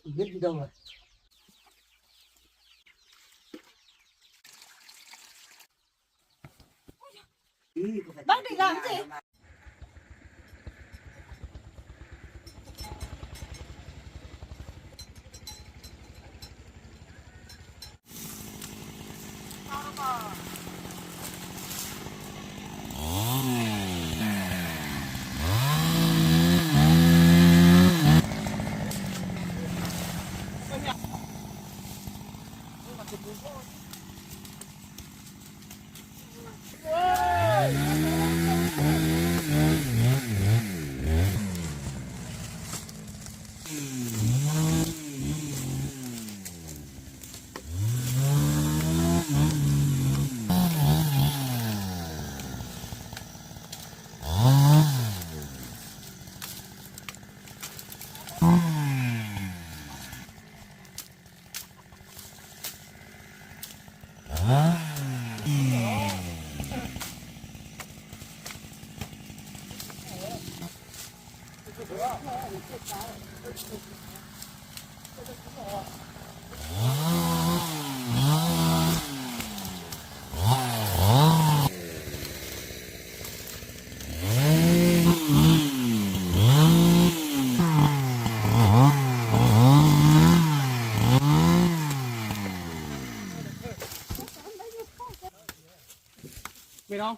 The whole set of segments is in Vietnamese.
biết đi đâu rồi. Bác định làm gì? Mệt không?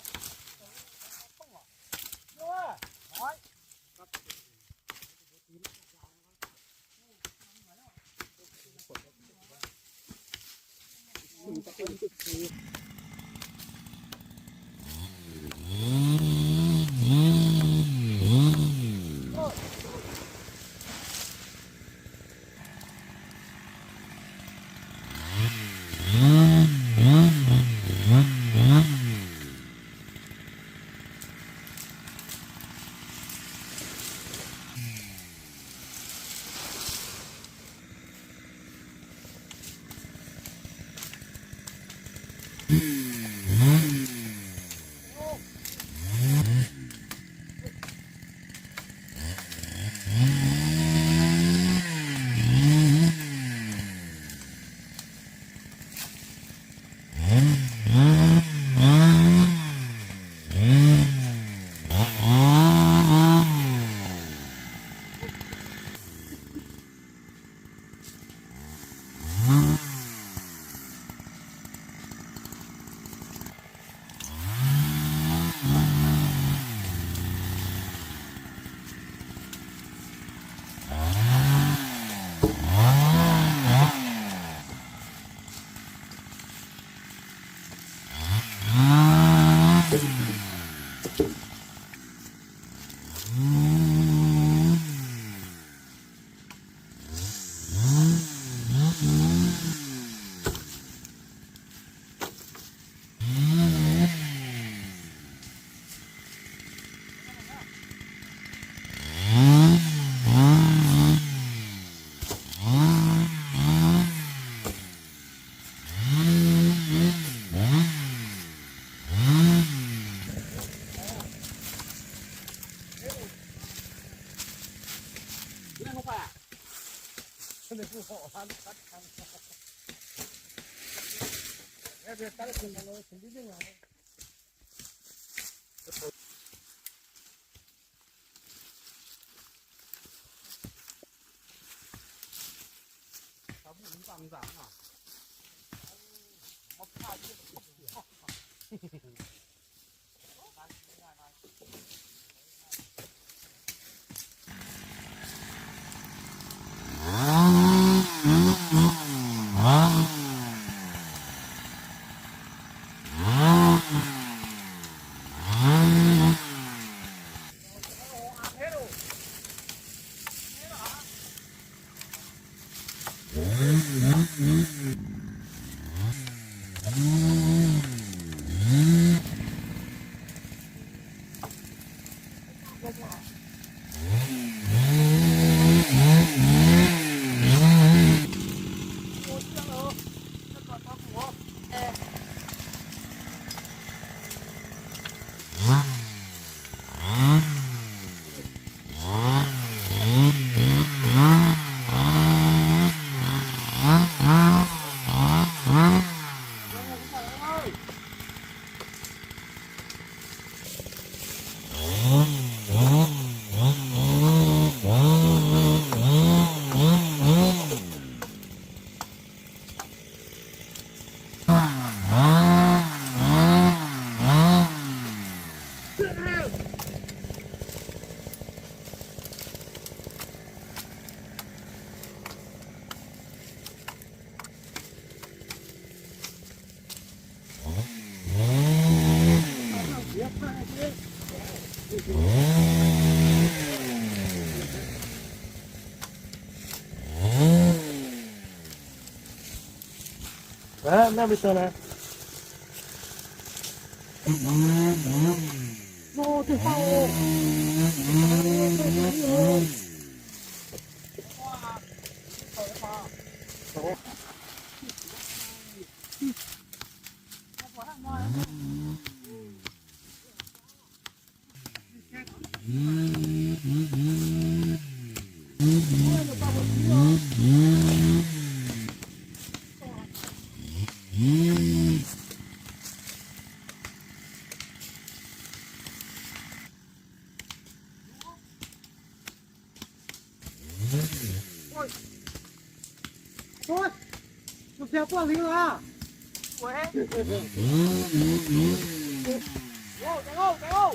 Mana bisa na? No, thì sao? Thôi, chụp theo qua lính à? Ủa? Go!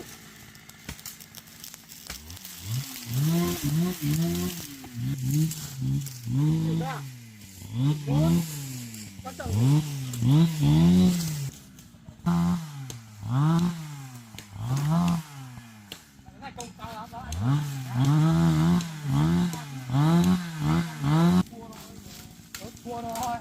Quan trọng. Này công cao lắm đó. Thua rồi.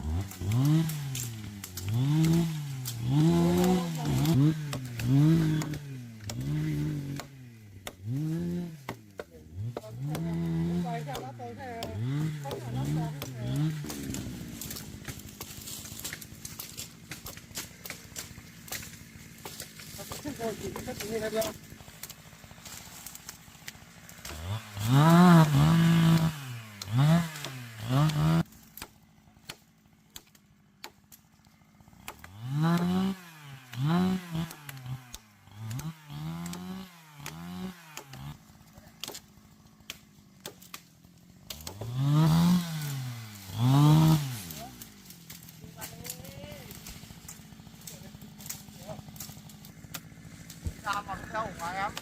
Ra còn theo của em.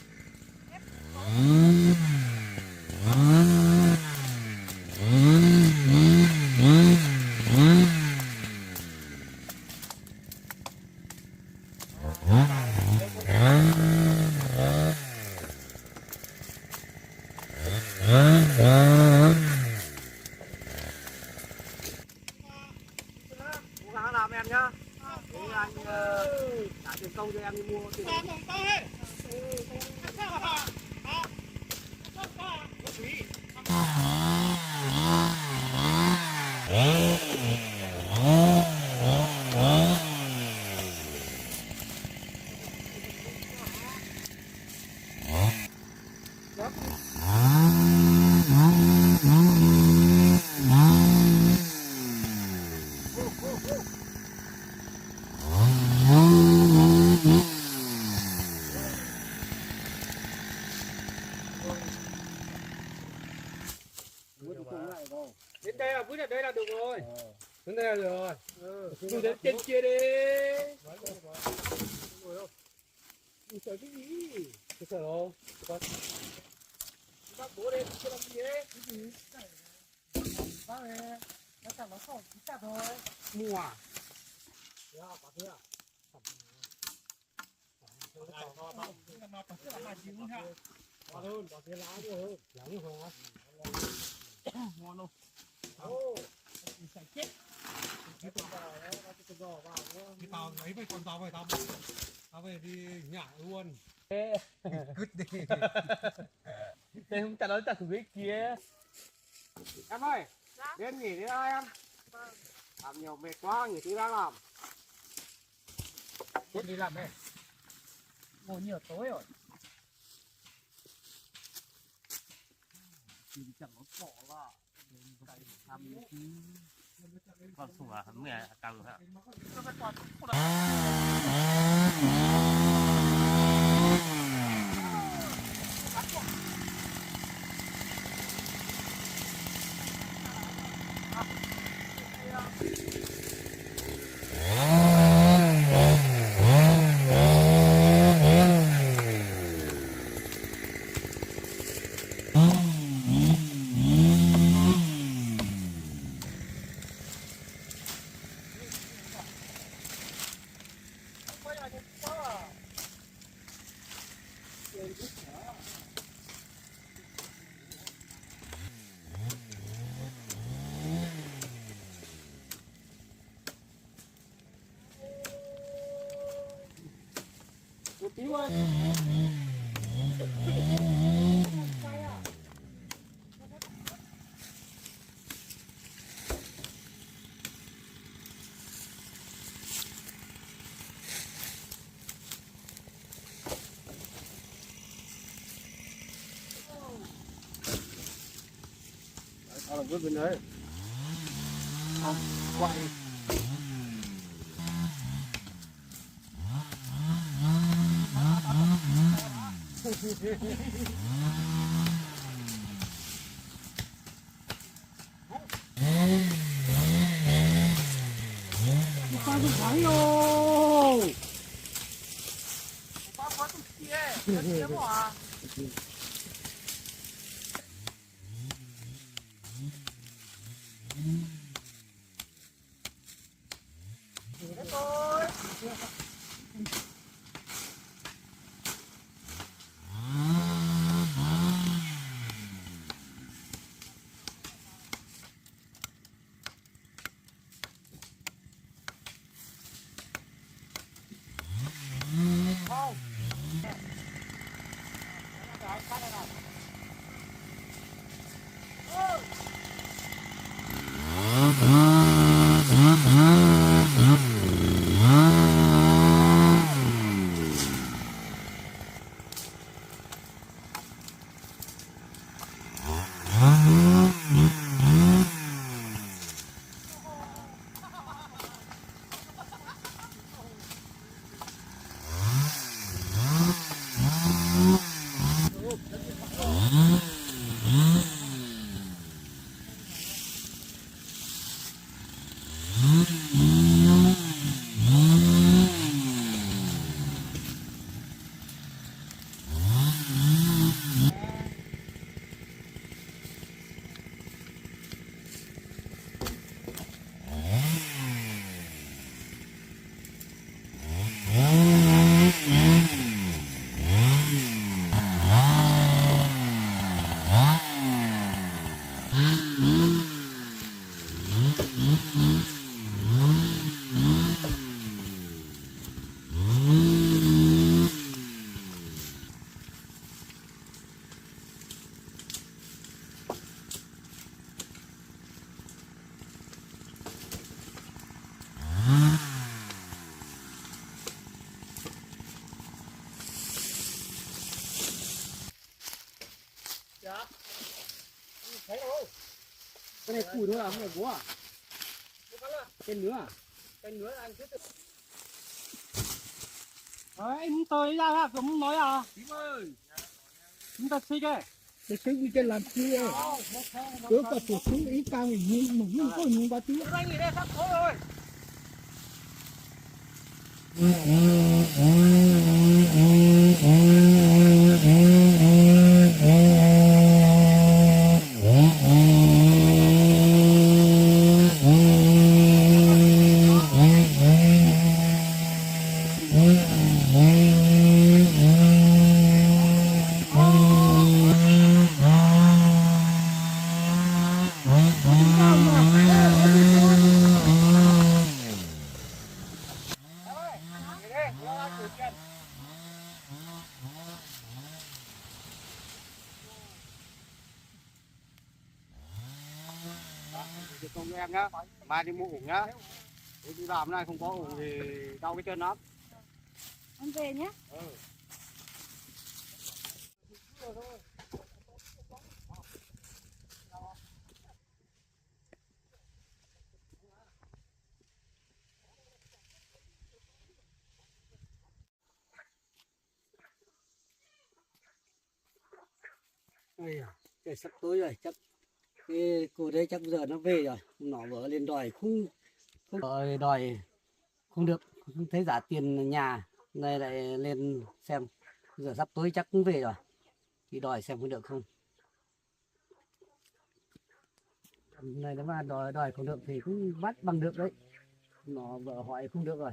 Cố gắng làm em nhá. Thế anh trả tiền công cho em đi mua tiền. Đến đây là bước đây là được rồi. Đến đây là được rồi. Mình đến trên kia đi. Sợ cái gì? Cái sợ đâu? Bác bố đây kia làm gì đấy? Cái gì? Bác này, nó chẳng nó không chỉ chặt thôi. Mua à? Dạ, bác thế à? Ngon hơn, bác thế lá nhiều hơn. Lắng hơn hả? Ngon không? Sẽ chết. Cái tao lấy với con tao về tao về đi nhả luôn. Cứt đi. Đây không chặt nó chặt thử cái kia. Em ơi, đến nghỉ đi thôi em. Làm nhiều mệt quá, nghỉ tí đang làm. Chết đi làm đây. Ngồi nhiều tối rồi. Chẳng có cỏ là con sủa hẳn mẹ tăng hả? Tím ơi. Đó là vứt bên đấy. Không, quay. Qua được thắng rồi. Qua qua tụi kia. Kia bỏ. Cái này cùi nữa à, không phải búa à? Tên nữa à? Tên nữa là anh thích. Anh tới ra là cũng nói à? Tím ơi. Chúng ta xích ấy. Để cái gì cái làm chi ấy. Cứ cả tổ xuống ý cao mình muốn có những ba tí. Anh nghỉ đây sắp thôi rồi. Không em nhá, mai đi mua ủng nhá. Đi làm này không có ủng thì đau cái chân lắm. Anh về nhé. Ây à, trời sắp tối rồi, chắc cái cô đấy chắc giờ nó về rồi, nó vợ lên đòi không đòi không được, không thấy trả tiền nhà, này lại lên xem, giờ sắp tối chắc cũng về rồi, thì đòi xem có được không. Này nếu mà đòi không được thì cũng bắt bằng được đấy, nó vợ hỏi không được rồi.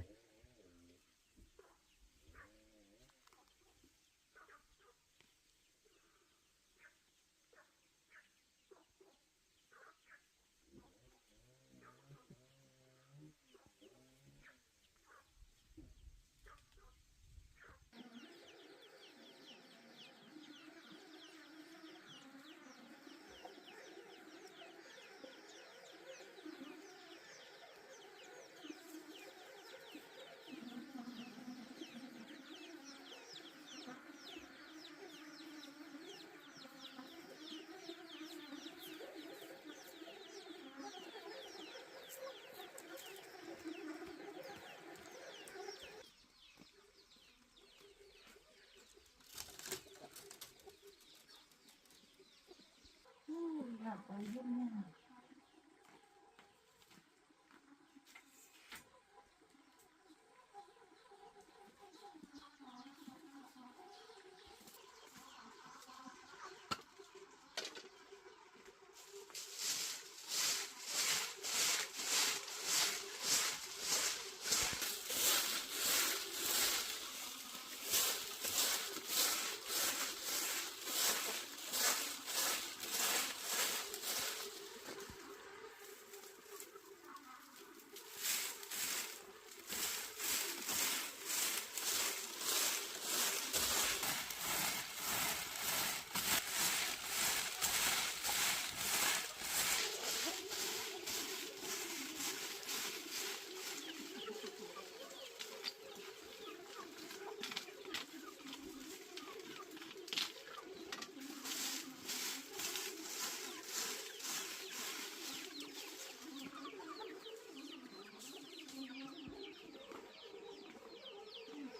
là tới giúp nha.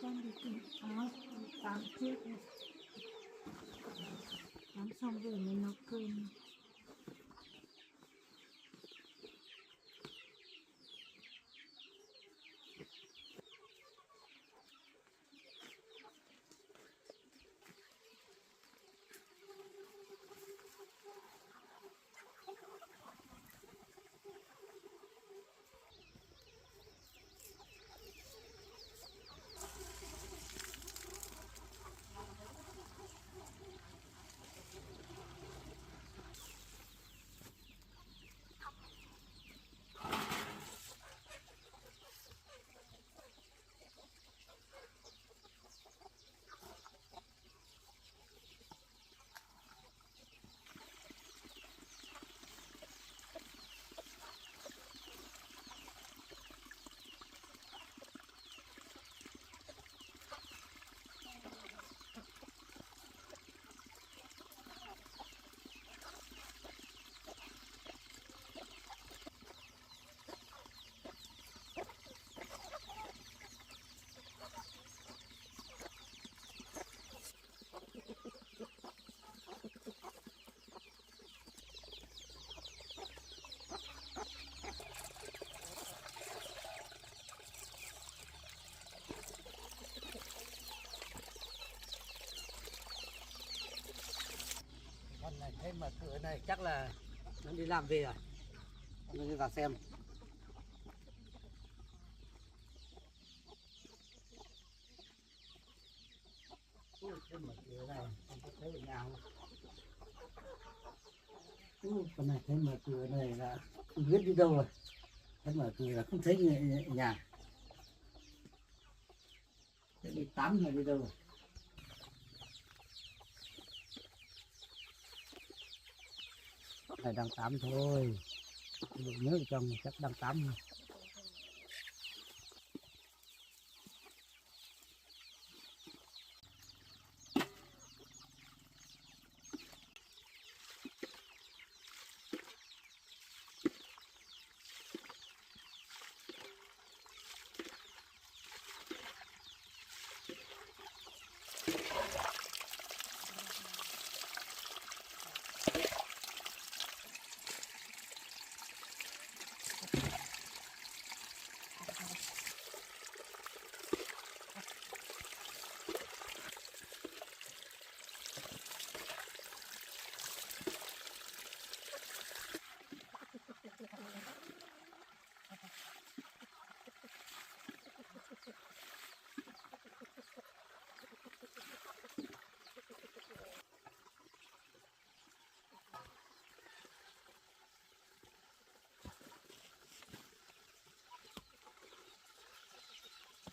Con đi tìm áo tắm trước này. Tắm xong rồi mới nấu cơm. Con này thấy mở cửa này chắc là nó đi làm về rồi. Con đi vào xem. Ui, thấy mở cửa này, không có thấy ở nhà không? Ui, con này thấy mở cửa này là không biết đi đâu rồi. Thấy mở cửa là không thấy ở nhà. Thế đi tắm rồi đi đâu rồi? Này đang tắm thôi, được nhớ trong chắc đang tắm.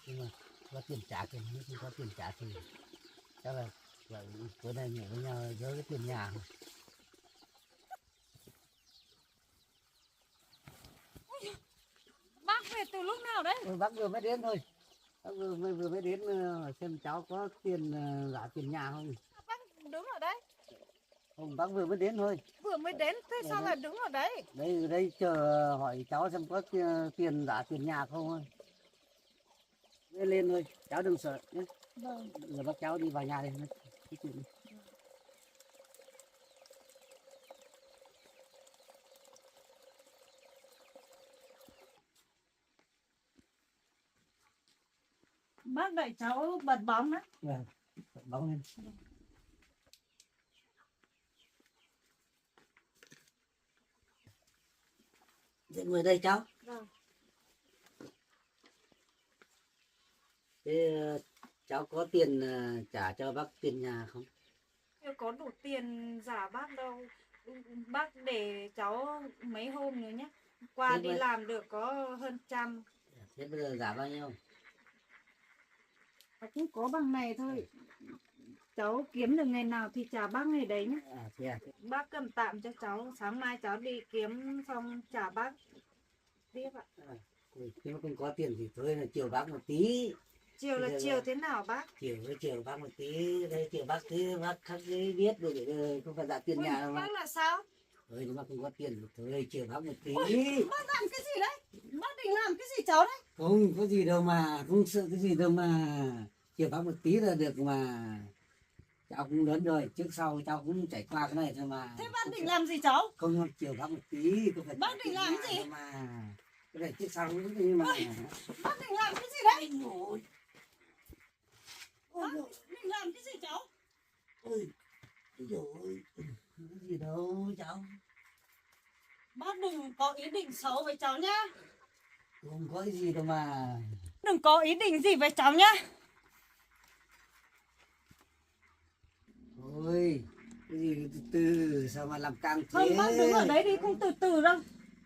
Nhưng mà có tiền trả thì không có tiền trả thì chắc là vậy bữa nay ngủ với nhau với cái tiền nhà. Bác về từ lúc nào đấy? Bác vừa mới đến thôi, bác vừa mới đến xem cháu có tiền trả tiền nhà không. Bác đứng ở đấy. Không, bác vừa mới đến thôi. Vừa mới đến, thế Đấy, sao đấy. lại đứng ở đấy? Đây ở đây chờ hỏi cháu xem có tiền trả tiền nhà không thôi. Lên thôi, cháu đừng sợ nhé. Vâng. Giờ bác cháu đi vào nhà đây. Cái chuyện này. Bác đợi cháu bật bóng đấy. Vâng, bật bóng lên. Để ngồi đây cháu. Vâng. Thế cháu có tiền trả cho bác tiền nhà không? Chưa có đủ tiền trả bác đâu. Bác để cháu mấy hôm nữa nhé. Qua Thế đi vậy- làm được có hơn 100. Thế bây giờ trả bao nhiêu? Cũng có bằng này thôi. Cháu kiếm được ngày nào thì trả bác ngày đấy nhé. À thế à? Bác cầm tạm cho cháu. Sáng mai cháu đi kiếm xong trả bác tiếp ạ. Nếu không có tiền thì thôi là chiều bác một tí. Chiều là Bây giờ chiều thế nào bác? Chiều bác một tí. Đây chiều bác tí bác khắc giấy viết rồi để không phải trả tiền Ui, nhà đâu mà. bác là sao? Thôi nhưng mà không có tiền thì thôi chiều bác một tí. Bác làm cái gì đấy? Bác định làm cái gì cháu đấy? Không có gì đâu mà, không sợ cái gì đâu mà. Chiều bác một tí là được mà. Cháu cũng lớn rồi, trước sau cháu cũng trải qua cái này thôi mà. Thế bác định làm gì cháu? Không chiều bác một tí, không phải Bác trả định tiền làm nhà gì? đâu mà. Cái này trước sau cũng như mà. Bác định làm cái gì đấy? Ôi, Bác định làm cái gì cháu? ôi, rồi, cái gì đâu cháu. Bác đừng có ý định xấu với cháu nhá. Không có cái gì đâu mà. Đừng có ý định gì với cháu nhá. Ôi, cái gì từ từ sao mà làm căng thế? Không, bác đứng ở đấy đi, không từ từ đâu.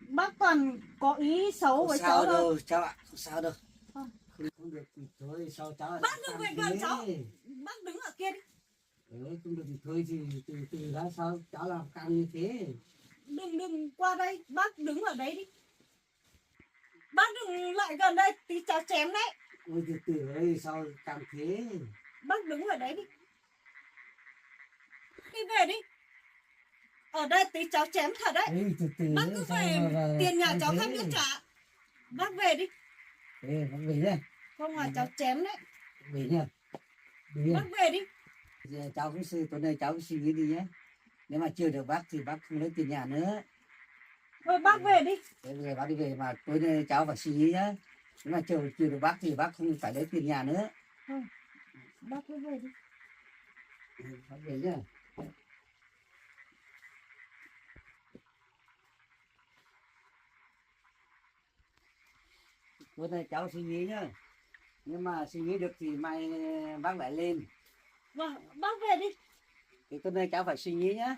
Bác toàn có ý xấu Không với sao cháu thôi. đâu cháu ạ, không sao đâu. Không. Không được thì thôi, sao cháu lại Bác làm đừng về căng gần thế? cháu. Bác đứng ở kia đi. Không được thì thôi thì từ từ đã sao cháu làm căng như thế? Đừng qua đây, bác đứng ở đấy đi. Bác đừng lại gần đây, tí cháu chém đấy. Ôi từ từ ơi sao căng thế? Bác đứng ở đấy đi. Đi về đi. Ở đây tí cháu chém thật đấy. Ê, từ từ Bác cứ sao về, mà tiền nhà căng cháu thế? không biết trả. Bác về đi. Ê, bác về nhá, Không là cháu chém đấy. về nhá. Về Bác nhá. về đi. Giờ cháu cũng tối nay cháu cũng suy nghĩ đi nhé. Nếu mà chưa được bác thì bác không lấy tiền nhà nữa. Thôi bác về đi. Thế bây giờ bác đi về mà tối nay cháu phải suy nghĩ nhá. Nếu mà chưa được bác thì bác không phải lấy tiền nhà nữa. Bác cứ về đi. Bác về nhá. Tối nay cháu suy nghĩ nhá. Nhưng mà suy nghĩ được thì mai bác lại lên. Vâng, bác về đi. Thì tối nay cháu phải suy nghĩ nhá.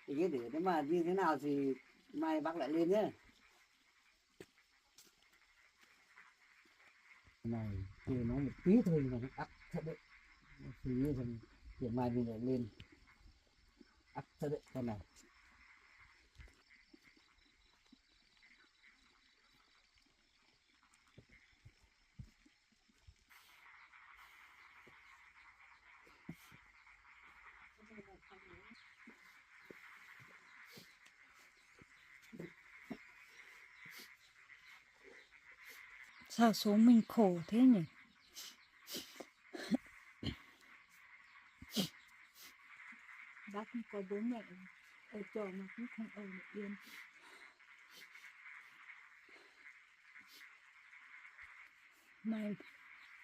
Suy nghĩ để nếu mà như thế nào thì mai bác lại lên nhá. Này, kêu nó một tí thôi mà nó ắt thật đấy. Suy nghĩ rằng để mai mình lại lên. Ắt thật đấy con này. Sao số mình khổ thế nhỉ? Bác không có bố mẹ ở trọ mà cũng không ở được yên.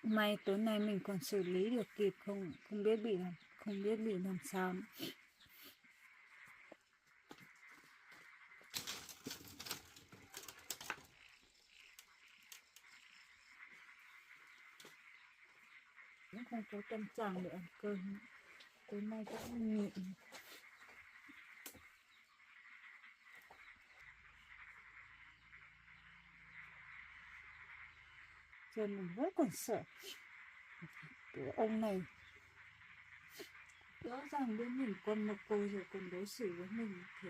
May tối nay mình còn xử lý được kịp không biết bị làm sao nữa. Cũng không có tâm trạng để ăn cơm. Tối nay cũng nhịn. Cho mình vẫn còn sợ cái ông này. Rõ ràng đứa mình con một cô rồi còn đối xử với mình như thế.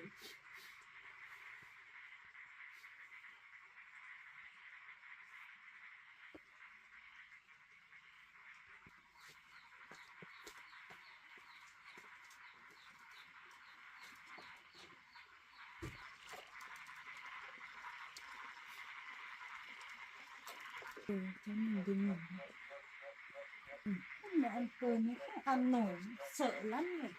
Cho mình đi ngủ. Không mà ăn cơm nó không ăn nổi, sợ lắm rồi.